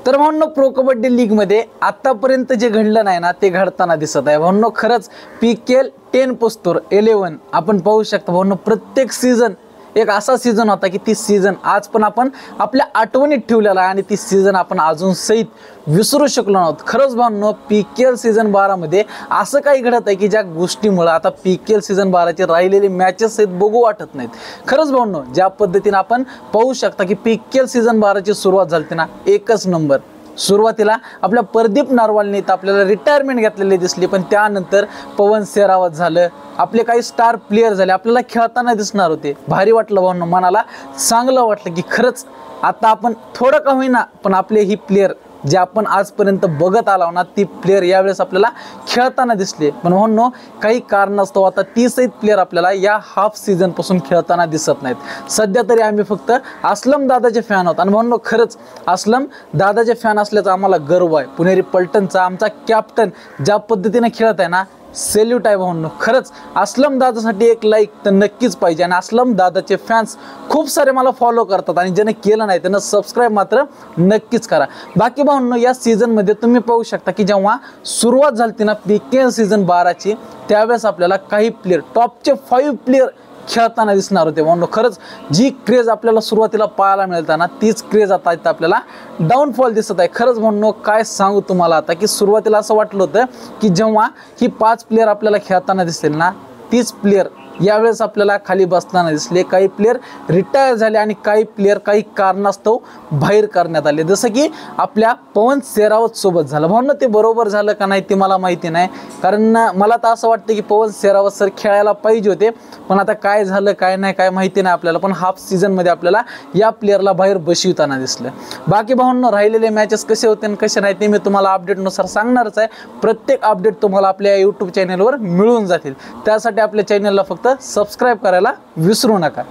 तर भावनो pro kabaddi league मध्ये आतापर्यंत जे घडलं नाही ना ते घडताना दिसत आहे भावनो। खरंच PKL 10 पोस्तूर 11 आपण पाहू शकता भावनो। प्रत्येक सीझन एक असा सीझन होता की ती सीझन आज पण आपण आपल्या आठवणीत ठेवलेला आहे आणि ती सीझन आपण अजून सहित विसरू शकलो नव्हतो। खरंच भावनो PKL सीझन 12 मध्ये असं काही घडत आहे की ज्या गोष्टीमुळे आता PKL सीझन 12 चे राहिलेले मॅचेस आहेत बघू वाटत नाहीत। खरंच भावनो ज्या पद्धतीने आपण पाहू शकता की PKL सीझन 12 ची सुरुवात झाली ना एकच नंबर। सुरुवातीला आपल्या प्रदीप नरवालने आपल्याला रिटायरमेंट घेतलेली दिसली, पण त्यानंतर पवन सेहरावत झालं, आपले काही स्टार प्लेयर झाले, आपल्याला खेळताना दिसणार होते। भारी वाटलं भावनो, मनाला चांगलं वाटलं की खरंच आता आपण थोडं का होईना पण आपले ही प्लेयर जे आपण आजपर्यंत बघत आलो ना ती प्लेयर यावेळेस आपल्याला खेळताना दिसले। पण भावनो काही कारणास्तव आता 30 प्लेयर आपल्याला या हाफ सीझन पासून खेळताना दिसत नाहीत। सध्या तरी आम्ही फक्त असलम दादाचे फॅन आहोत आणि भावनो खरंच असलम दादाचे फॅन असल्याचा आम्हाला गर्व आहे। पुणेरी पलटणचा आमचा कॅप्टन ज्या पद्धतीने खेळत आहे ना सॅल्यूट आहे भावनो। खरंच असलम दादासाठी एक लाईक तर नक्कीच पाहिजे आणि असलम दादाचे फॅन्स खूप सारे मला फॉलो करतात आणि ज्याने केलं नाही त्यांना सबस्क्राईब मात्र नक्कीच करा। बाकी भावनो या सीझन मध्ये तुम्ही पाहू शकता की जेव्हा सुरुवात झाली ना PKL सीझन 12 ची त्यावेळेस आपल्याला काही प्लेयर टॉपचे 5 प्लेयर खेळताना दिसणार होते भावनो। खरंच जी क्रेज आपल्याला सुरुवातीला पाहायला मिळते ना तीच क्रेज आता आपल्याला डाऊनफॉल दिसत आहे। खरंच भावनो काय सांगू तुम्हाला आता की सुरुवातीला असं वाटलं होतं की जेव्हा ही 5 प्लेयर आपल्याला खेळताना दिसतील ना तीच प्लेयर यावेळेस आपल्याला खाली बसताना दिसले। काही प्लेयर रिटायर झाले आणि काही प्लेयर काही कारणास्तव बाहेर करण्यात आले, जसं की आपल्या पवन सेहरावत सोबत झालं। भावनो ते बरोबर झालं का नाही ते मला माहिती नाही, कारण मला तर असं वाटतं की पवन सेहरावत सर खेळायला पाहिजे होते, पण आता काय झालं काय नाही काय माहिती नाही आपल्याला। पण हाफ सीझन मध्ये आपल्याला या प्लेयरला बाहेर बसविताना दिसलं। बाकी भावनो राहिलेले मॅचेस कसे होते आणि कसे नाही ते मी तुम्हाला अपडेटनुसार सांगणारच आहे। प्रत्येक अपडेट तुम्हाला आपल्या YouTube चॅनलवर मिळून जातील, त्यासाठी आपल्या चॅनलला फक्त सबस्क्राइब करायला विसरू नका।